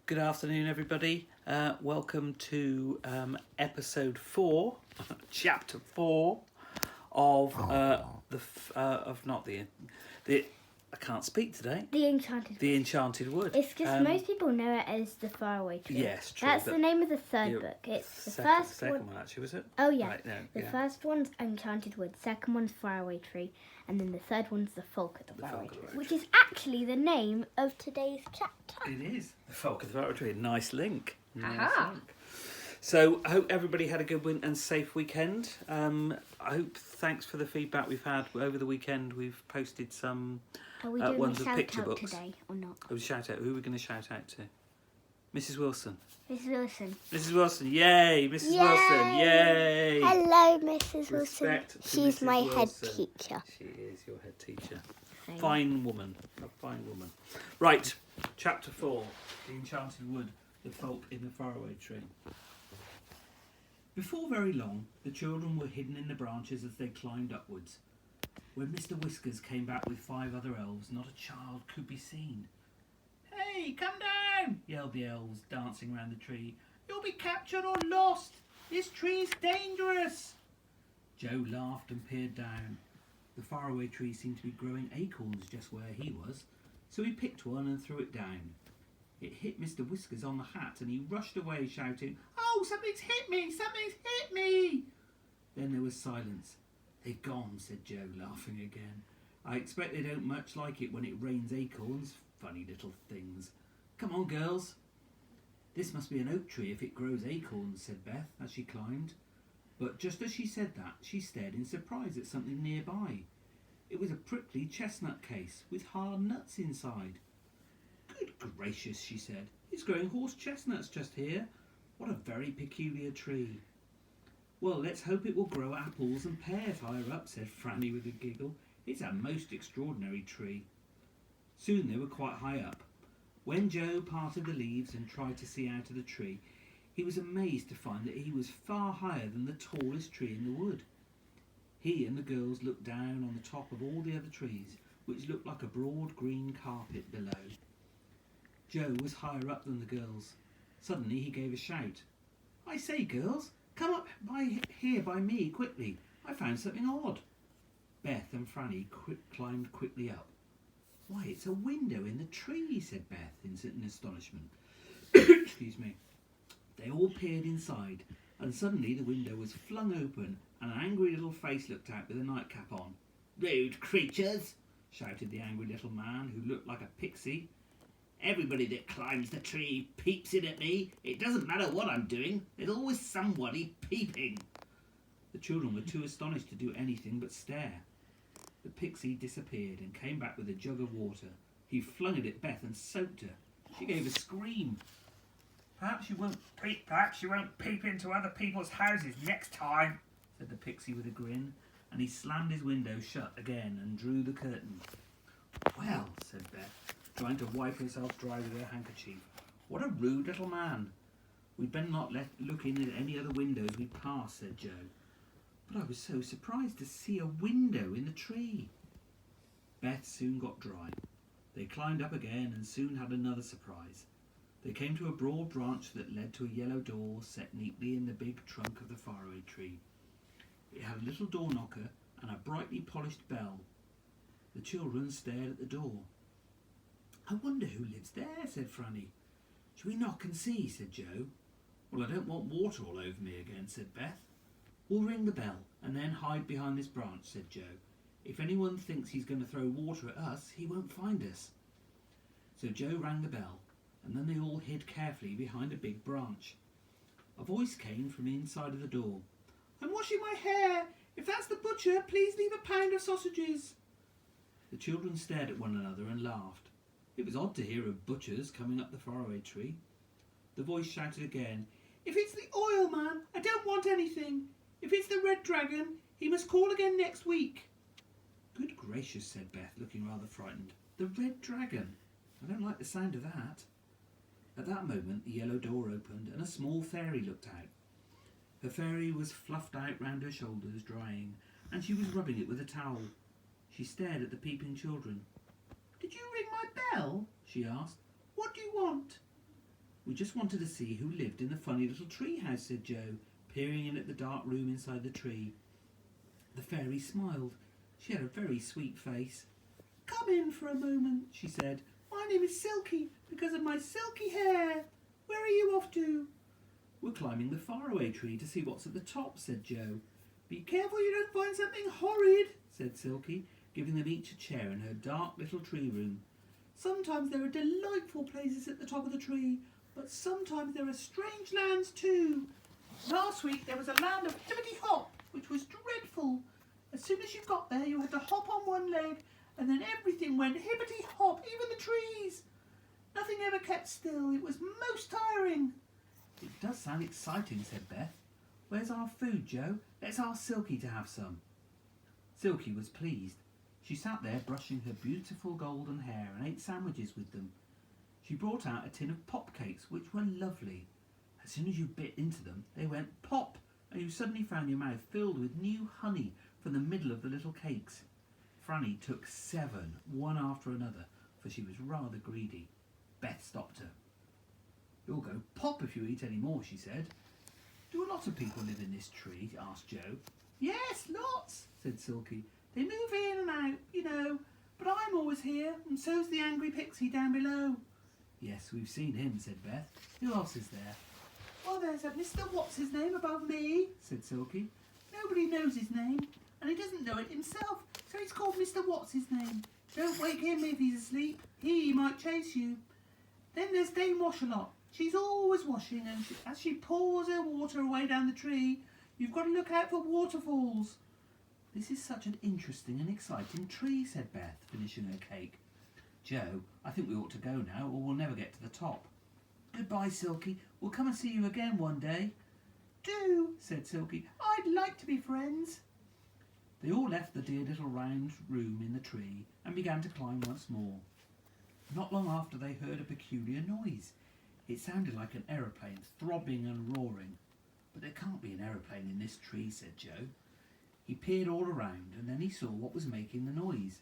Good afternoon, everybody. Welcome to episode 4, chapter 4 of I can't speak today. The Enchanted. The Enchanted Wood. It's just most people know it as the Faraway Tree. Yes, true. That's the name of the third book. It's the second one, actually, was it? Oh yeah. Right, no, the first one's Enchanted Wood. Second one's Faraway Tree, and then the third one's the Folk of the Faraway Tree, which is actually the name of today's chapter. It is the Folk of the Faraway Tree. Nice link. Aha. Link. So I hope everybody had a good and safe weekend. Thanks for the feedback we've had over the weekend. We've posted some Are we doing ones a with shout picture out books today or not? Oh, shout out. Who are we going to shout out to? Mrs. Wilson. Mrs. Wilson. Mrs. Wilson. Yay. Mrs. Wilson. Yay. Hello, Mrs. Wilson. Respect to She's Mrs. my Wilson. head teacher. She is your head teacher. Same. Fine woman. A fine woman. Right. Chapter 4. The Enchanted Wood. The Folk in the Faraway Tree. Before very long, the children were hidden in the branches as they climbed upwards. When Mr. Whiskers came back with 5 other elves, not a child could be seen. "Hey, come down!" yelled the elves, dancing round the tree. "You'll be captured or lost! This tree's dangerous!" Joe laughed and peered down. The faraway tree seemed to be growing acorns just where he was, so he picked one and threw it down. It hit Mr. Whiskers on the hat and he rushed away shouting, "Oh, something's hit me! Something's hit me!" Then there was silence. "They've gone," said Joe, laughing again. "I expect they don't much like it when it rains acorns. Funny little things. Come on, girls." "This must be an oak tree if it grows acorns," said Beth as she climbed. But just as she said that, she stared in surprise at something nearby. It was a prickly chestnut case with hard nuts inside. "Good gracious," she said. "It's growing horse chestnuts just here. What a very peculiar tree." "Well, let's hope it will grow apples and pears higher up," said Franny with a giggle. "It's a most extraordinary tree." Soon they were quite high up. When Joe parted the leaves and tried to see out of the tree, he was amazed to find that he was far higher than the tallest tree in the wood. He and the girls looked down on the top of all the other trees, which looked like a broad green carpet below. Joe was higher up than the girls. Suddenly he gave a shout. "I say, girls, come up here by me quickly. I found something odd." Beth and Franny climbed quickly up. "Why, it's a window in the tree," said Beth in astonishment. Excuse me. They all peered inside, and suddenly the window was flung open and an angry little face looked out with a nightcap on. "Rude creatures!" shouted the angry little man who looked like a pixie. "Everybody that climbs the tree peeps in at me. It doesn't matter what I'm doing. There's always somebody peeping." The children were too astonished to do anything but stare. The pixie disappeared and came back with a jug of water. He flung it at Beth and soaked her. She gave a scream. Perhaps you won't peep into other people's houses next time," said the pixie with a grin, and he slammed his window shut again and drew the curtain. "Well," said Beth, trying to wipe herself dry with her handkerchief, "what a rude little man." "We'd better not look in at any other windows we pass," said Joe. "But I was so surprised to see a window in the tree." Beth soon got dry. They climbed up again and soon had another surprise. They came to a broad branch that led to a yellow door set neatly in the big trunk of the faraway tree. It had a little door knocker and a brightly polished bell. The children stared at the door. "I wonder who lives there," said Franny. "Shall we knock and see?" said Joe. "Well, I don't want water all over me again," said Beth. "We'll ring the bell and then hide behind this branch," said Joe. "If anyone thinks he's going to throw water at us, he won't find us." So Joe rang the bell, and then they all hid carefully behind a big branch. A voice came from inside of the door. "I'm washing my hair. If that's the butcher, please leave a pound of sausages." The children stared at one another and laughed. It was odd to hear of butchers coming up the faraway tree. The voice shouted again, "If it's the oil man, I don't want anything. If it's the red dragon, he must call again next week." "Good gracious," said Beth, looking rather frightened. "The red dragon? I don't like the sound of that." At that moment the yellow door opened and a small fairy looked out. Her fairy was fluffed out round her shoulders, drying, and she was rubbing it with a towel. She stared at the peeping children. "Did you ring my bell?" she asked. "What do you want?" We just wanted to see who lived in the funny little tree house, said Joe, peering in at the dark room inside the tree. The fairy smiled. She had a very sweet face. Come in for a moment, she said. My name is Silky, because of my silky hair. Where are you off to? We're climbing the faraway tree to see what's at the top, said Joe. Be careful you don't find something horrid, said Silky, giving them each a chair in her dark little tree room. Sometimes there are delightful places at the top of the tree, but sometimes there are strange lands too. Last week there was a land of hippity-hop, which was dreadful. As soon as you got there, you had to hop on one leg, and then everything went hippity-hop, even the trees. Nothing ever kept still. It was most tiring. It does sound exciting, said Beth. Where's our food, Joe? Let's ask Silky to have some. Silky was pleased. She sat there brushing her beautiful golden hair and ate sandwiches with them. She brought out a tin of pop cakes, which were lovely. As soon as you bit into them, they went pop, and you suddenly found your mouth filled with new honey from the middle of the little cakes. Franny took 7, one after another, for she was rather greedy. Beth stopped her. You'll go pop if you eat any more, she said. Do a lot of people live in this tree? Asked Joe. Yes, lots, said Silky. They move in and out, you know, but I'm always here, and so's the angry pixie down below. Yes, we've seen him, said Beth. Who else is there? Well, there's a Mr. What's-his-name above me, said Silky. Nobody knows his name, and he doesn't know it himself, so he's called Mr. What's-his-name. Don't wake him if he's asleep. He might chase you. Then there's Dame Wash-a-lot. She's always washing, and as she pours her water away down the tree, you've got to look out for waterfalls. This is such an interesting and exciting tree, said Beth, finishing her cake. Joe, I think we ought to go now, or we'll never get to the top. Goodbye, Silky. We'll come and see you again one day. Do, said Silky. I'd like to be friends. They all left the dear little round room in the tree and began to climb once more. Not long after they heard a peculiar noise. It sounded like an aeroplane throbbing and roaring. But there can't be an aeroplane in this tree, said Joe. He peered all around, and then he saw what was making the noise.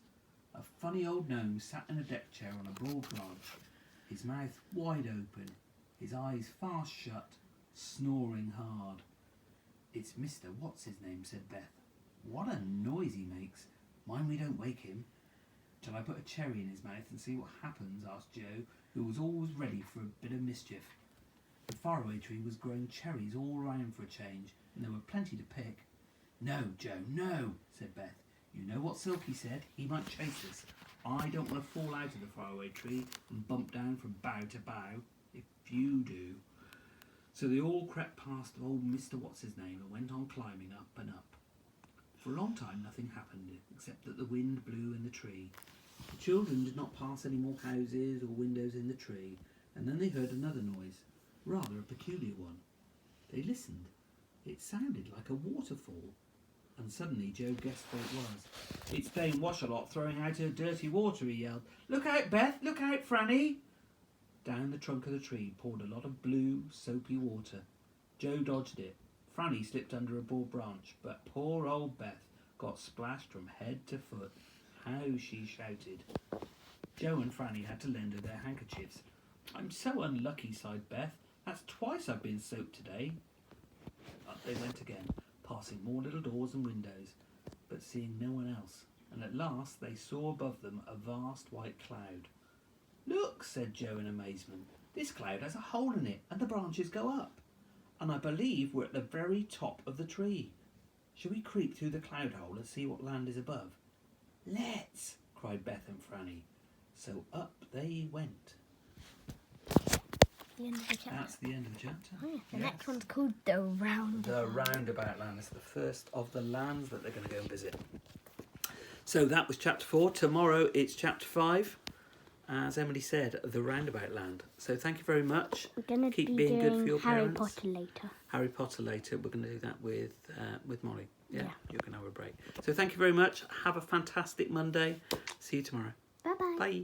A funny old gnome sat in a deck chair on a broad branch, his mouth wide open, his eyes fast shut, snoring hard. It's Mr. What's-his-name, said Beth. What a noise he makes. Mind we don't wake him. Shall I put a cherry in his mouth and see what happens? Asked Joe, who was always ready for a bit of mischief. The faraway tree was growing cherries all round for a change, and there were plenty to pick. No, Joe, no, said Beth. You know what Silky said? He might chase us. I don't want to fall out of the faraway tree and bump down from bough to bough, if you do. So they all crept past old Mr. What's-his-name and went on climbing up and up. For a long time nothing happened, except that the wind blew in the tree. The children did not pass any more houses or windows in the tree, and then they heard another noise, rather a peculiar one. They listened. It sounded like a waterfall. And suddenly Joe guessed what it was. It's Dame Wash-a-lot throwing out her dirty water, he yelled. Look out, Beth! Look out, Franny! Down the trunk of the tree poured a lot of blue, soapy water. Joe dodged it. Franny slipped under a broad branch, but poor old Beth got splashed from head to foot. How she shouted. Joe and Franny had to lend her their handkerchiefs. I'm so unlucky, sighed Beth. That's twice I've been soaked today. Up they went again, passing more little doors and windows, but seeing no one else, and at last they saw above them a vast white cloud. Look, said Joe in amazement, this cloud has a hole in it, and the branches go up, and I believe we're at the very top of the tree. Shall we creep through the cloud hole and see what land is above? Let's, cried Beth and Franny. So up they went. The end of the chapter. That's the end of the chapter. Oh, yeah. The next one's called The Roundabout. The Roundabout Land. It's the first of the lands that they're going to go and visit. So that was chapter 4. Tomorrow it's chapter 5. As Emily said, The Roundabout Land. So thank you very much. We're going to Keep be being good doing for your Harry parents. Potter later. Harry Potter later. We're going to do that with Molly. Yeah, Yeah. you're going to have a break. So thank you very much. Have a fantastic Monday. See you tomorrow. Bye-bye. Bye.